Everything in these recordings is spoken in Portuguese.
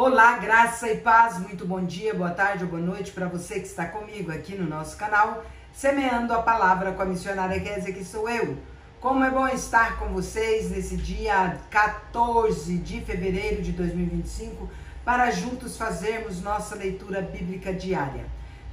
Olá, graça e paz, muito bom dia, boa tarde ou boa noite para você que está comigo aqui no nosso canal, Semeando a Palavra com a missionária Kézia, que sou eu. Como é bom estar com vocês nesse dia 14 de fevereiro de 2025, para juntos fazermos nossa leitura bíblica diária.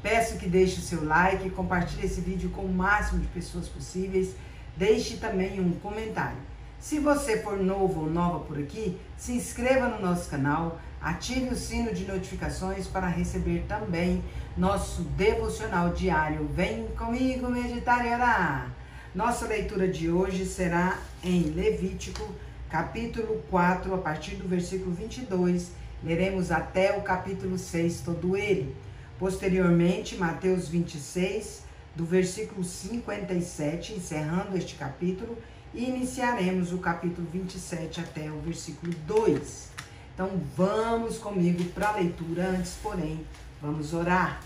Peço que deixe o seu like, compartilhe esse vídeo com o máximo de pessoas possíveis, deixe também um comentário. Se você for novo ou nova por aqui, se inscreva no nosso canal, ative o sino de notificações para receber também nosso devocional diário. Vem comigo meditar e orar. Nossa leitura de hoje será em Levítico, capítulo 4, a partir do versículo 22. Leremos até o capítulo 6, todo ele. Posteriormente, Mateus 26, do versículo 57, encerrando este capítulo, e iniciaremos o capítulo 27 até o versículo 2. Então, vamos comigo para a leitura. Antes, porém, vamos orar.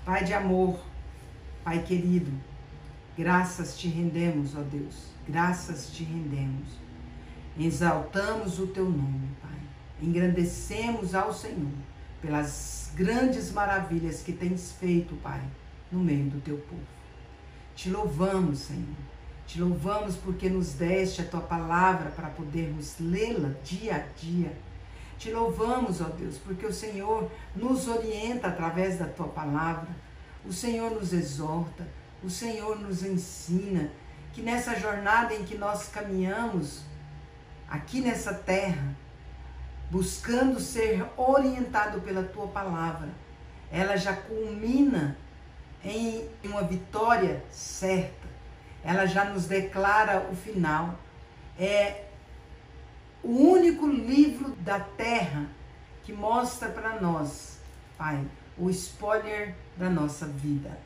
Pai de amor, Pai querido, graças te rendemos, ó Deus, graças te rendemos. Exaltamos o teu nome, Pai. Engrandecemos ao Senhor pelas grandes maravilhas que tens feito, Pai, no meio do teu povo. Te louvamos, Senhor. Te louvamos porque nos deste a tua palavra para podermos lê-la dia a dia. Te louvamos, ó Deus, porque o Senhor nos orienta através da tua palavra. O Senhor nos exorta, o Senhor nos ensina que nessa jornada em que nós caminhamos aqui nessa terra, buscando ser orientado pela tua palavra, ela já culmina em uma vitória certa. Ela já nos declara o final. É o único livro da terra que mostra para nós, Pai, o spoiler da nossa vida.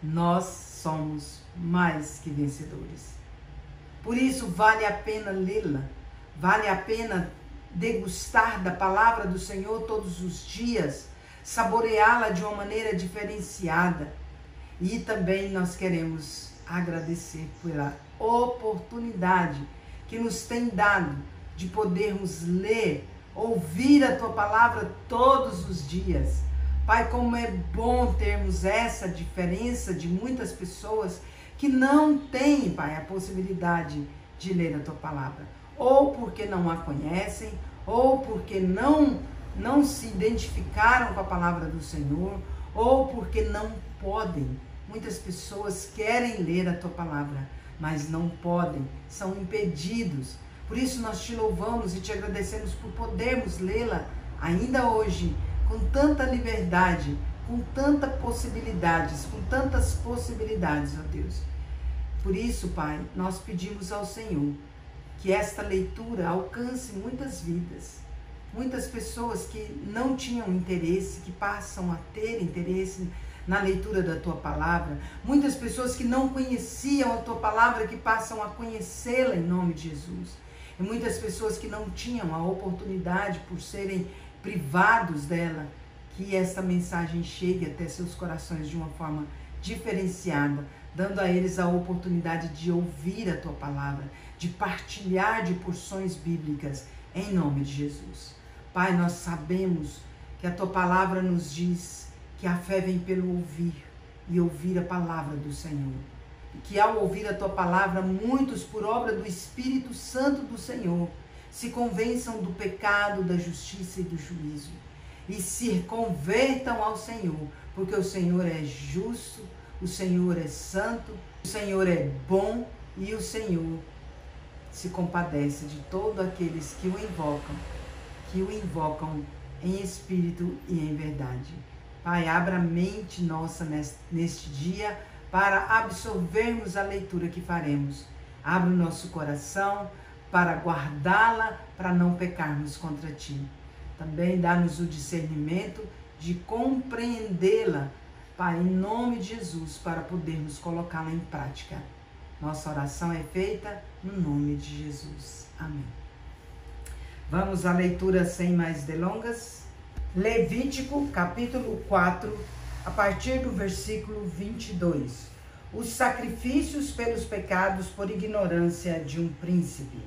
Nós somos mais que vencedores. Por isso vale a pena lê-la, vale a pena degustar da palavra do Senhor todos os dias, saboreá-la de uma maneira diferenciada. E também nós queremos agradecer pela oportunidade que nos tem dado de podermos ler, ouvir a tua palavra todos os dias. Pai, como é bom termos essa diferença de muitas pessoas que não têm, Pai, a possibilidade de ler a tua palavra, ou porque não a conhecem, ou porque não se identificaram com a palavra do Senhor, ou porque não podem. Muitas pessoas querem ler a tua palavra, mas não podem, são impedidos. Por isso nós te louvamos e te agradecemos por podermos lê-la ainda hoje, com tanta liberdade, com tantas possibilidades, ó Deus. Por isso, Pai, nós pedimos ao Senhor que esta leitura alcance muitas vidas, muitas pessoas que não tinham interesse, que passam a ter interesse na leitura da tua palavra, muitas pessoas que não conheciam a tua palavra, que passam a conhecê-la em nome de Jesus, e muitas pessoas que não tinham a oportunidade, por serem privados dela, que esta mensagem chegue até seus corações de uma forma diferenciada, dando a eles a oportunidade de ouvir a tua palavra, de partilhar de porções bíblicas, em nome de Jesus. Pai, nós sabemos que a tua palavra nos diz que a fé vem pelo ouvir, e ouvir a palavra do Senhor. E que ao ouvir a tua palavra, muitos, por obra do Espírito Santo do Senhor, se convençam do pecado, da justiça e do juízo. E se convertam ao Senhor, porque o Senhor é justo, o Senhor é santo, o Senhor é bom, e o Senhor se compadece de todos aqueles que o invocam em espírito e em verdade. Pai, abra a mente nossa neste dia para absorvermos a leitura que faremos. Abra o nosso coração para guardá-la, para não pecarmos contra ti. Também dá-nos o discernimento de compreendê-la, Pai, em nome de Jesus, para podermos colocá-la em prática. Nossa oração é feita no nome de Jesus. Amém. Vamos à leitura sem mais delongas. Levítico, capítulo 4, a partir do versículo 22. Os sacrifícios pelos pecados por ignorância de um príncipe.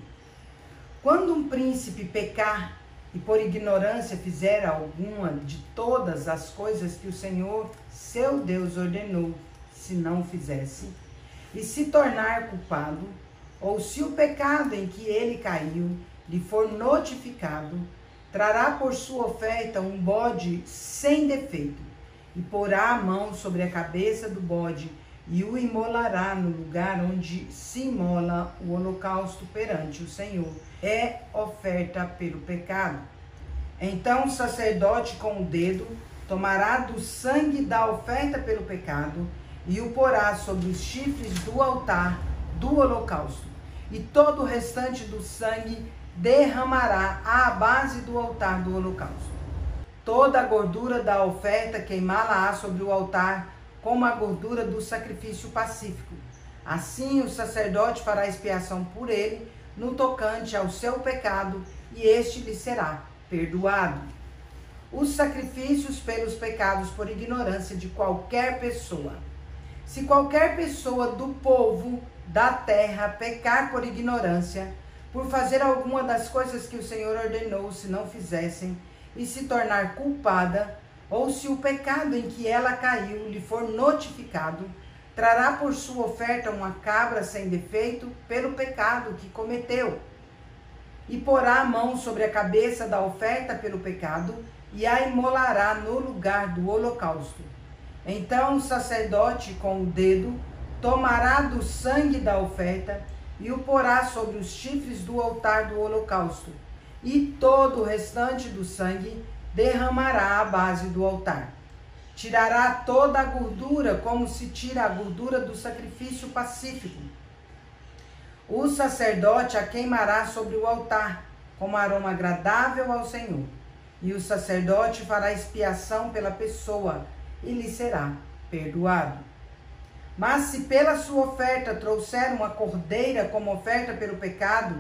Quando um príncipe pecar e por ignorância fizer alguma de todas as coisas que o Senhor, seu Deus, ordenou, se não fizesse, e se tornar culpado, ou se o pecado em que ele caiu lhe for notificado, trará por sua oferta um bode sem defeito, e porá a mão sobre a cabeça do bode, e o imolará no lugar onde se imola o holocausto perante o Senhor. É oferta pelo pecado. Então o sacerdote com o dedo tomará do sangue da oferta pelo pecado e o porá sobre os chifres do altar do holocausto. E todo o restante do sangue derramará à base do altar do holocausto. Toda a gordura da oferta queimá-la-á sobre o altar, como a gordura do sacrifício pacífico. Assim o sacerdote fará expiação por ele, no tocante ao seu pecado, e este lhe será perdoado. Os sacrifícios pelos pecados por ignorância de qualquer pessoa. Se qualquer pessoa do povo da terra pecar por ignorância, por fazer alguma das coisas que o Senhor ordenou, se não fizessem, e se tornar culpada, ou se o pecado em que ela caiu lhe for notificado, trará por sua oferta uma cabra sem defeito pelo pecado que cometeu, e porá a mão sobre a cabeça da oferta pelo pecado, e a imolará no lugar do holocausto. Então o sacerdote com o dedo tomará do sangue da oferta, e o porá sobre os chifres do altar do holocausto, e todo o restante do sangue derramará à base do altar. Tirará toda a gordura, como se tira a gordura do sacrifício pacífico. O sacerdote a queimará sobre o altar, como aroma agradável ao Senhor. E o sacerdote fará expiação pela pessoa, e lhe será perdoado. Mas se pela sua oferta trouxer uma cordeira como oferta pelo pecado,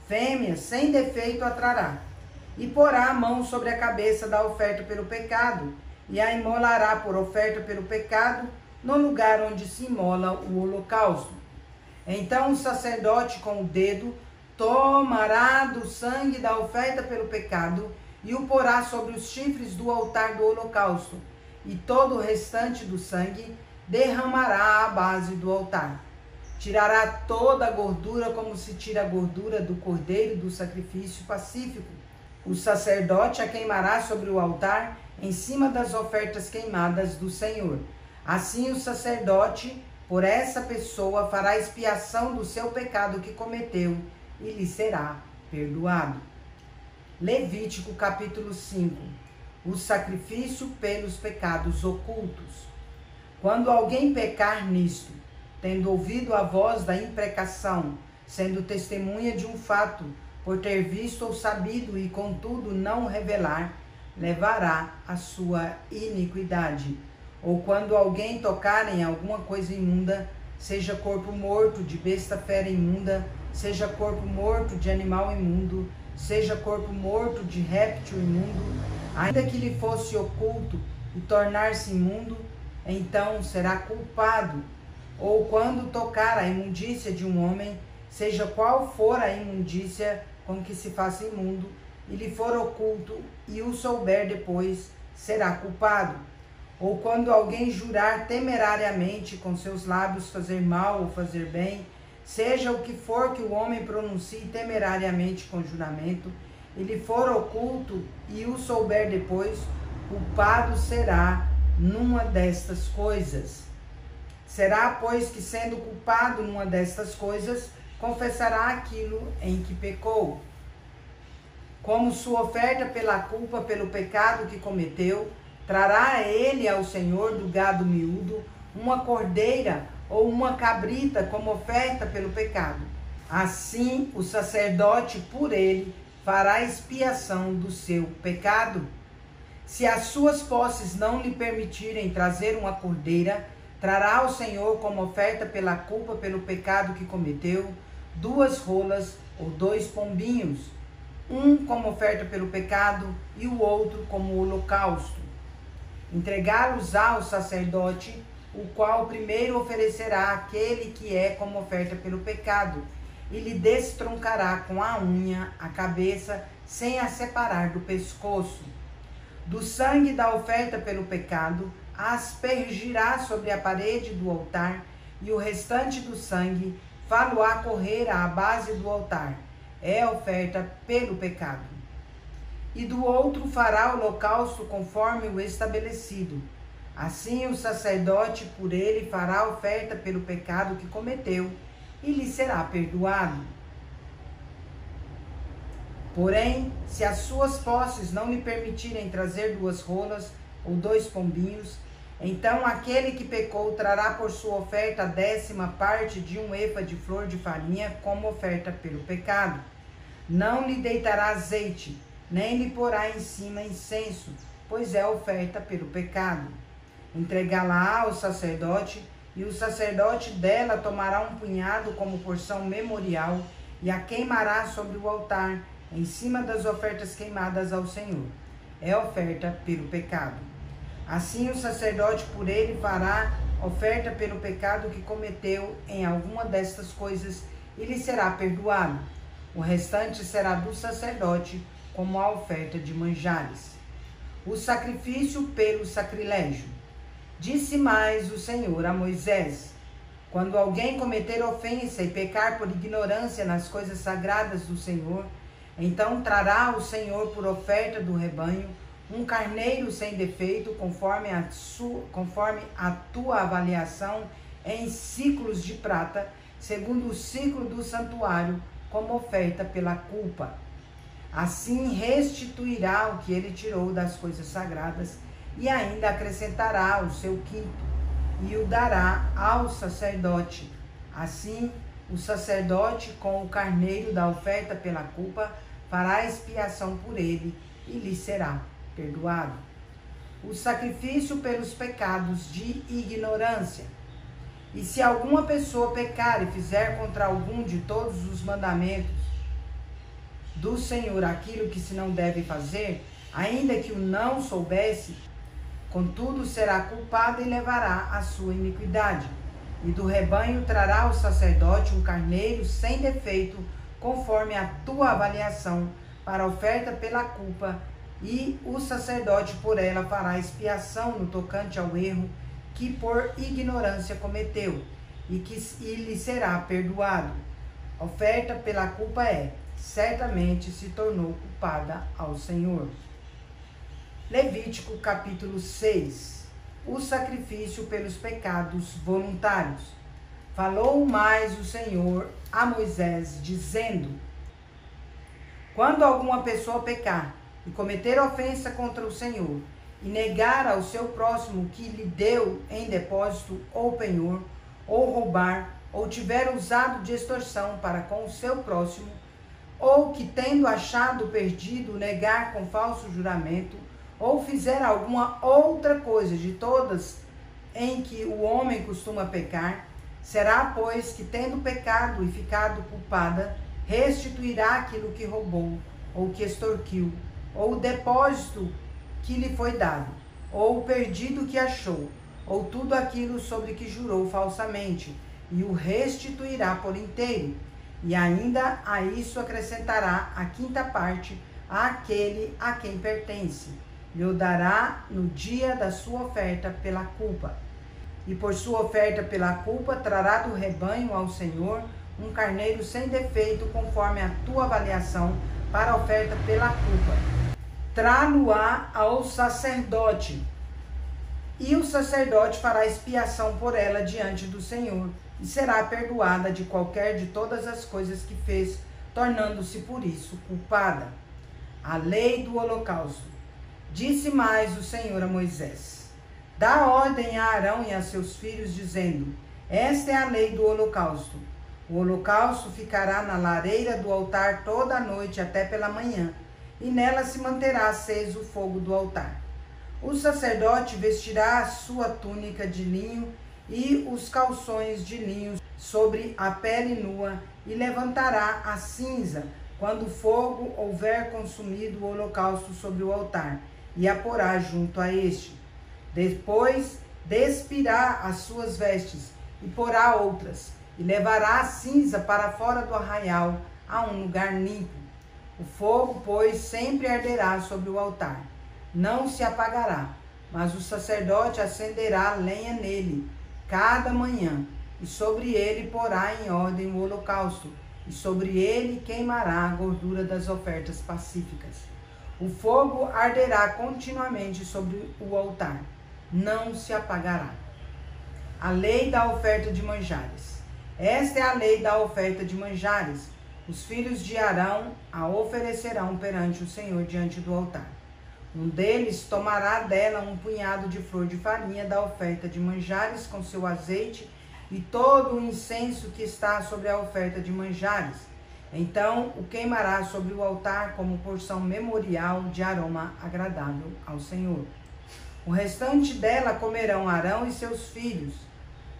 fêmea sem defeito a trará, e porá a mão sobre a cabeça da oferta pelo pecado, e a imolará por oferta pelo pecado, no lugar onde se imola o holocausto. Então o sacerdote com o dedo tomará do sangue da oferta pelo pecado, e o porá sobre os chifres do altar do holocausto, e todo o restante do sangue derramará à base do altar. Tirará toda a gordura, como se tira a gordura do cordeiro do sacrifício pacífico. O sacerdote a queimará sobre o altar, em cima das ofertas queimadas do Senhor. Assim o sacerdote, por essa pessoa, fará expiação do seu pecado que cometeu, e lhe será perdoado. Levítico capítulo 5. O sacrifício pelos pecados ocultos. Quando alguém pecar nisto, tendo ouvido a voz da imprecação, sendo testemunha de um fato, por ter visto ou sabido e contudo não revelar, levará a sua iniquidade. Ou quando alguém tocar em alguma coisa imunda, seja corpo morto de besta fera imunda, seja corpo morto de animal imundo, seja corpo morto de réptil imundo, ainda que lhe fosse oculto e tornar-se imundo, então será culpado. Ou quando tocar a imundícia de um homem, seja qual for a imundícia com que se faça imundo, e lhe for oculto, e o souber depois, será culpado. Ou quando alguém jurar temerariamente com seus lábios fazer mal ou fazer bem, seja o que for que o homem pronuncie temerariamente com juramento, e lhe for oculto, e o souber depois, culpado será numa destas coisas. Será, pois, que sendo culpado numa destas coisas, confessará aquilo em que pecou. Como sua oferta pela culpa, pelo pecado que cometeu, trará ele ao Senhor do gado miúdo uma cordeira ou uma cabrita como oferta pelo pecado. Assim, o sacerdote por ele fará expiação do seu pecado. Se as suas posses não lhe permitirem trazer uma cordeira, trará ao Senhor como oferta pela culpa, pelo pecado que cometeu, 2 rolas ou 2 pombinhos, um como oferta pelo pecado e o outro como holocausto. Entregá-los ao sacerdote, o qual primeiro oferecerá aquele que é como oferta pelo pecado, e lhe destroncará com a unha a cabeça, sem a separar do pescoço. Do sangue da oferta pelo pecado, aspergirá sobre a parede do altar, e o restante do sangue fá-lo-á correr à base do altar. É oferta pelo pecado. E do outro fará o holocausto conforme o estabelecido. Assim o sacerdote por ele fará oferta pelo pecado que cometeu, e lhe será perdoado. Porém, se as suas posses não lhe permitirem trazer 2 rolas ou 2 pombinhos, então aquele que pecou trará por sua oferta a 10ª parte de 1 efa de flor de farinha como oferta pelo pecado. Não lhe deitará azeite, nem lhe porá em cima incenso, pois é oferta pelo pecado. Entregá-la ao sacerdote, e o sacerdote dela tomará um punhado como porção memorial e a queimará sobre o altar, em cima das ofertas queimadas ao Senhor. É oferta pelo pecado. Assim o sacerdote por ele fará oferta pelo pecado que cometeu em alguma destas coisas, e lhe será perdoado. O restante será do sacerdote, como a oferta de manjares. O sacrifício pelo sacrilégio. Disse mais o Senhor a Moisés: quando alguém cometer ofensa e pecar por ignorância nas coisas sagradas do Senhor, então trará o Senhor por oferta do rebanho um carneiro sem defeito, conforme a tua avaliação, em ciclos de prata, segundo o ciclo do santuário, como oferta pela culpa. Assim restituirá o que ele tirou das coisas sagradas, e ainda acrescentará o seu quinto, e o dará ao sacerdote. Assim, o sacerdote, com o carneiro da oferta pela culpa, fará expiação por ele, e lhe será perdoado. O sacrifício pelos pecados de ignorância. E se alguma pessoa pecar e fizer contra algum de todos os mandamentos do Senhor aquilo que se não deve fazer, ainda que o não soubesse, contudo será culpada e levará a sua iniquidade. E do rebanho trará o sacerdote um carneiro sem defeito, conforme a tua avaliação, para oferta pela culpa, e o sacerdote por ela fará expiação no tocante ao erro que por ignorância cometeu, e lhe será perdoado. Oferta pela culpa certamente se tornou culpada ao Senhor. Levítico capítulo 6. O sacrifício pelos pecados voluntários. Falou mais o Senhor a Moisés, dizendo: quando alguma pessoa pecar e cometer ofensa contra o Senhor, e negar ao seu próximo o que lhe deu em depósito ou penhor, ou roubar, ou tiver usado de extorsão para com o seu próximo, ou que, tendo achado perdido, negar com falso juramento, ou fizer alguma outra coisa de todas em que o homem costuma pecar, será, pois, que, tendo pecado e ficado culpada, restituirá aquilo que roubou, ou que extorquiu, ou o depósito que lhe foi dado, ou o perdido que achou, ou tudo aquilo sobre que jurou falsamente, e o restituirá por inteiro. E ainda a isso acrescentará a 5ª parte àquele a quem pertence. Lhe o dará no dia da sua oferta pela culpa. E por sua oferta pela culpa trará do rebanho ao Senhor um carneiro sem defeito, conforme a tua avaliação, para a oferta pela culpa. Trá-lo-á ao sacerdote, e o sacerdote fará expiação por ela diante do Senhor, e será perdoada de qualquer de todas as coisas que fez, tornando-se por isso culpada. A lei do holocausto. Disse mais o Senhor a Moisés: dá ordem a Arão e a seus filhos, dizendo: esta é a lei do holocausto. O holocausto ficará na lareira do altar toda a noite até pela manhã, e nela se manterá aceso o fogo do altar. O sacerdote vestirá a sua túnica de linho e os calções de linho sobre a pele nua, e levantará a cinza quando o fogo houver consumido o holocausto sobre o altar, e a porá junto a este. Depois despirá as suas vestes, e porá outras, e levará a cinza para fora do arraial, a um lugar limpo. O fogo, pois, sempre arderá sobre o altar, não se apagará, mas o sacerdote acenderá lenha nele cada manhã, e sobre ele porá em ordem o holocausto, e sobre ele queimará a gordura das ofertas pacíficas. O fogo arderá continuamente sobre o altar, não se apagará. A lei da oferta de manjares. Esta é a lei da oferta de manjares. Os filhos de Arão a oferecerão perante o Senhor diante do altar. Um deles tomará dela um punhado de flor de farinha da oferta de manjares com seu azeite e todo o incenso que está sobre a oferta de manjares. Então o queimará sobre o altar como porção memorial de aroma agradável ao Senhor. O restante dela comerão Arão e seus filhos.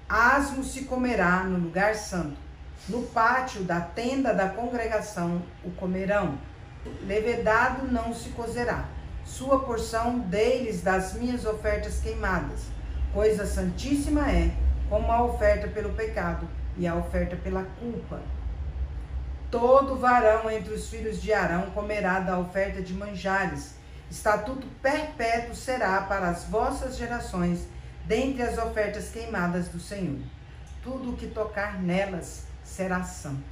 Asmo se comerá no lugar santo. No pátio da tenda da congregação o comerão. Levedado não se cozerá. Sua porção deles das minhas ofertas queimadas. Coisa santíssima é, como a oferta pelo pecado e a oferta pela culpa. Todo varão entre os filhos de Arão comerá da oferta de manjares. Estatuto perpétuo será para as vossas gerações, dentre as ofertas queimadas do Senhor. Tudo o que tocar nelas será santo.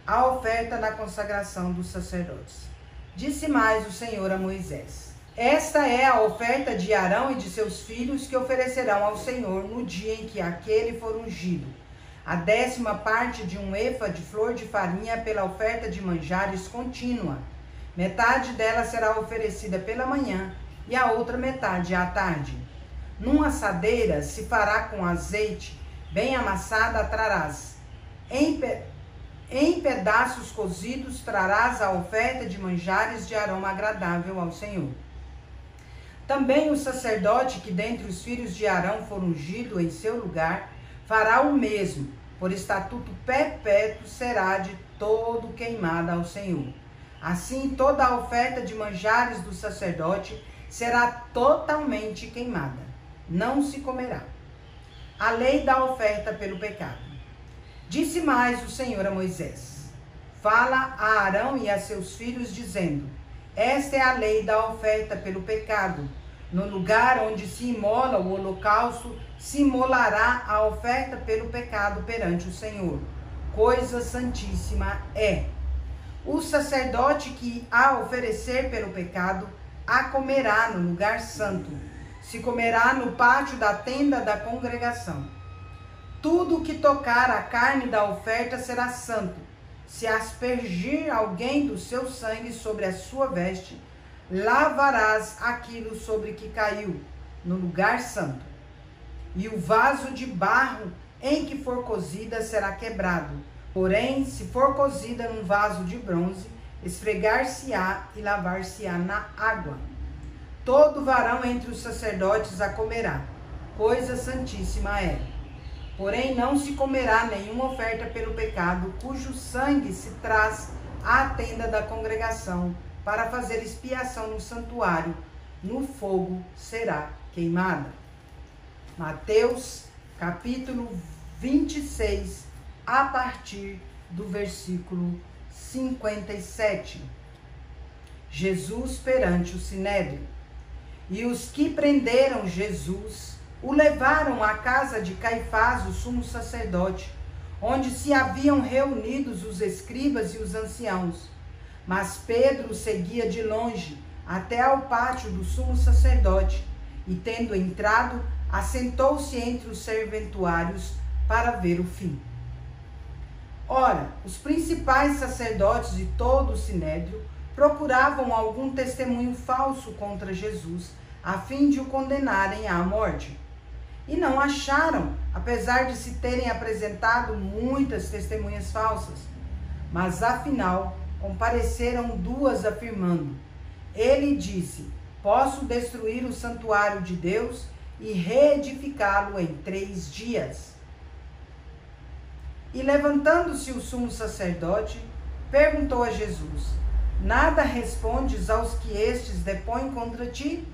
A oferta na consagração dos sacerdotes. Disse mais o Senhor a Moisés: esta é a oferta de Arão e de seus filhos que oferecerão ao Senhor no dia em que aquele for ungido. A 10ª parte de um efa de flor de farinha pela oferta de manjares contínua. Metade dela será oferecida pela manhã e a outra metade à tarde. Numa assadeira se fará com azeite, bem amassada trarás. Em pedaços cozidos trarás a oferta de manjares de aroma agradável ao Senhor. Também o sacerdote que dentre os filhos de Arão for ungido em seu lugar, fará o mesmo, por estatuto perpétuo será de todo queimada ao Senhor. Assim toda a oferta de manjares do sacerdote será totalmente queimada, não se comerá. A lei da oferta pelo pecado. Disse mais o Senhor a Moisés: fala a Arão e a seus filhos, dizendo: esta é a lei da oferta pelo pecado. No lugar onde se imola o holocausto, se imolará a oferta pelo pecado perante o Senhor. Coisa santíssima é. O sacerdote que a oferecer pelo pecado, a comerá no lugar santo. Se comerá no pátio da tenda da congregação. Tudo que tocar a carne da oferta será santo. Se aspergir alguém do seu sangue sobre a sua veste, lavarás aquilo sobre que caiu, no lugar santo. E o vaso de barro em que for cozida será quebrado. Porém, se for cozida num vaso de bronze, esfregar-se-á e lavar-se-á na água. Todo varão entre os sacerdotes a comerá. Coisa santíssima é. Porém, não se comerá nenhuma oferta pelo pecado, cujo sangue se traz à tenda da congregação, para fazer expiação no santuário, no fogo será queimada. Mateus, capítulo 26, a partir do versículo 57. Jesus perante o Sinédrio. E os que prenderam Jesus o levaram à casa de Caifás, o sumo sacerdote, onde se haviam reunidos os escribas e os anciãos. Mas Pedro seguia de longe até ao pátio do sumo sacerdote e, tendo entrado, assentou-se entre os serventuários para ver o fim. Ora, os principais sacerdotes e todo o sinédrio procuravam algum testemunho falso contra Jesus, a fim de o condenarem à morte. E não acharam, apesar de se terem apresentado muitas testemunhas falsas. Mas, afinal, compareceram duas afirmando: ele disse: posso destruir o santuário de Deus e reedificá-lo em 3 dias. E levantando-se o sumo sacerdote, perguntou a Jesus: nada respondes aos que estes depõem contra ti?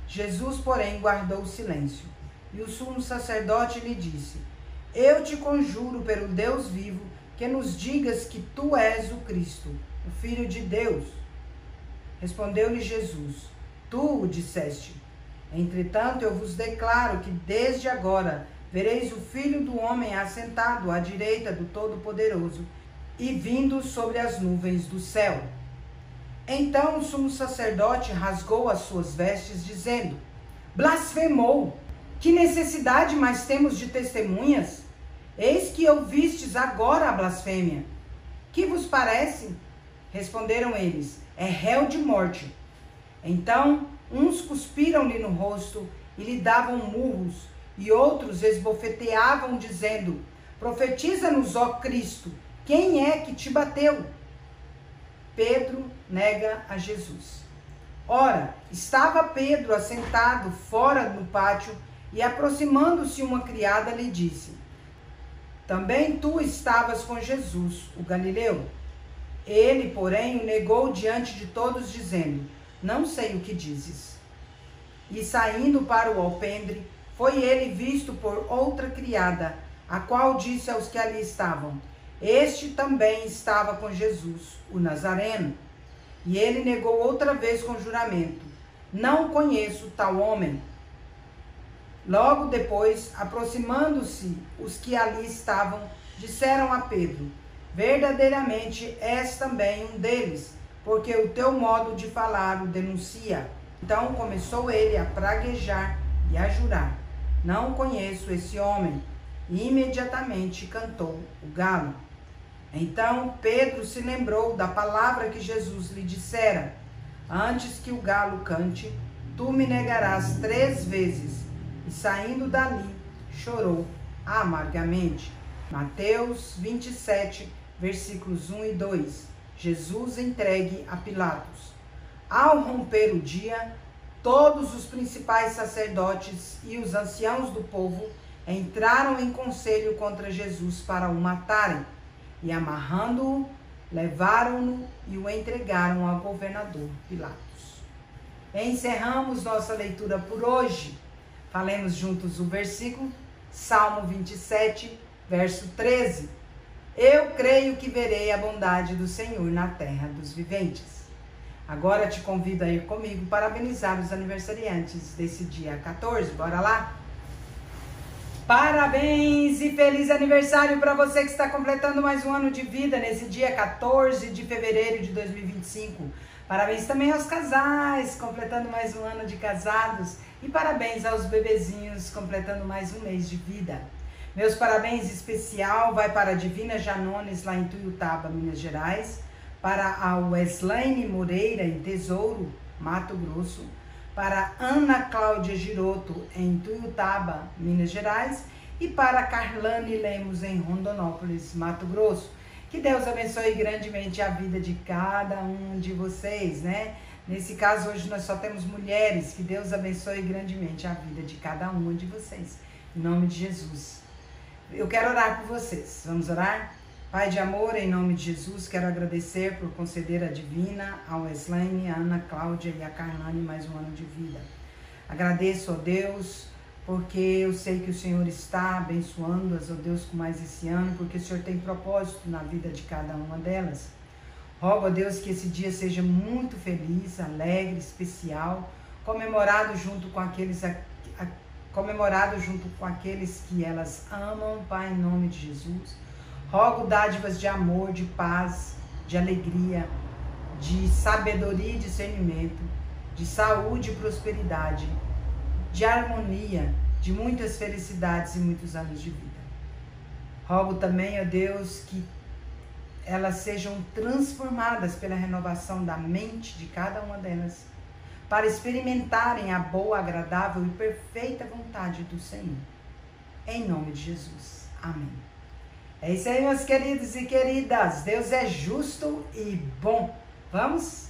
Jesus, porém, guardou silêncio. E o sumo sacerdote lhe disse: Eu te conjuro pelo Deus vivo, que nos digas que tu és o Cristo, o Filho de Deus. Respondeu-lhe Jesus: Tu o disseste. Entretanto, eu vos declaro que desde agora vereis o Filho do Homem assentado à direita do Todo-Poderoso e vindo sobre as nuvens do céu. Então o sumo sacerdote rasgou as suas vestes, dizendo: Blasfemou! Que necessidade mais temos de testemunhas? Eis que ouvistes agora a blasfêmia. Que vos parece? Responderam eles: É réu de morte. Então uns cuspiram-lhe no rosto e lhe davam murros, e outros esbofeteavam, dizendo: Profetiza-nos, ó Cristo, quem é que te bateu? Pedro nega a Jesus. Ora, estava Pedro assentado fora no pátio, e aproximando-se uma criada lhe disse: Também tu estavas com Jesus, o Galileu. Ele, porém, o negou diante de todos, dizendo: Não sei o que dizes. E saindo para o alpendre, foi ele visto por outra criada, a qual disse aos que ali estavam: Este também estava com Jesus, o Nazareno. E ele negou outra vez com juramento: Não conheço tal homem. Logo depois, aproximando-se os que ali estavam, disseram a Pedro: Verdadeiramente és também um deles, porque o teu modo de falar o denuncia. Então começou ele a praguejar e a jurar: Não conheço esse homem. E imediatamente cantou o galo. Então Pedro se lembrou da palavra que Jesus lhe dissera: Antes que o galo cante, tu me negarás 3 vezes. E saindo dali, chorou amargamente. Mateus 27, versículos 1 e 2. Jesus entregue a Pilatos. Ao romper o dia, todos os principais sacerdotes e os anciãos do povo entraram em conselho contra Jesus para o matarem. E amarrando-o, levaram-no e o entregaram ao governador Pilatos. Encerramos nossa leitura por hoje. Falemos juntos o versículo, Salmo 27, verso 13. Eu creio que verei a bondade do Senhor na terra dos viventes. Agora te convido a ir comigo parabenizar os aniversariantes desse dia 14. Bora lá? Parabéns e feliz aniversário para você que está completando mais um ano de vida nesse dia 14 de fevereiro de 2025. Parabéns também aos casais, completando mais um ano de casados. E parabéns aos bebezinhos, completando mais um mês de vida. Meus parabéns especial vai para a Divina Janones, lá em Tuiutaba, Minas Gerais. Para a Weslaine Moreira, em Tesouro, Mato Grosso. Para Ana Cláudia Giroto, em Tuiutaba, Minas Gerais. E para Carlane Lemos, em Rondonópolis, Mato Grosso. Que Deus abençoe grandemente a vida de cada um de vocês, né? Nesse caso, hoje nós só temos mulheres. Que Deus abençoe grandemente a vida de cada uma de vocês. Em nome de Jesus. Eu quero orar por vocês. Vamos orar? Pai de amor, em nome de Jesus, quero agradecer por conceder a Divina, a Weslaine, a Ana Cláudia e a Carlane mais um ano de vida. Agradeço, ó Deus, porque eu sei que o Senhor está abençoando-as, ó Deus, com mais esse ano, porque o Senhor tem propósito na vida de cada uma delas. Rogo a Deus que esse dia seja muito feliz, alegre, especial, comemorado junto com aqueles que elas amam, Pai, em nome de Jesus. Rogo dádivas de amor, de paz, de alegria, de sabedoria e discernimento, de saúde e prosperidade, de harmonia, de muitas felicidades e muitos anos de vida. Rogo também, ó Deus, que elas sejam transformadas pela renovação da mente de cada uma delas, para experimentarem a boa, agradável e perfeita vontade do Senhor. Em nome de Jesus. Amém. É isso aí, meus queridos e queridas. Deus é justo e bom. Vamos?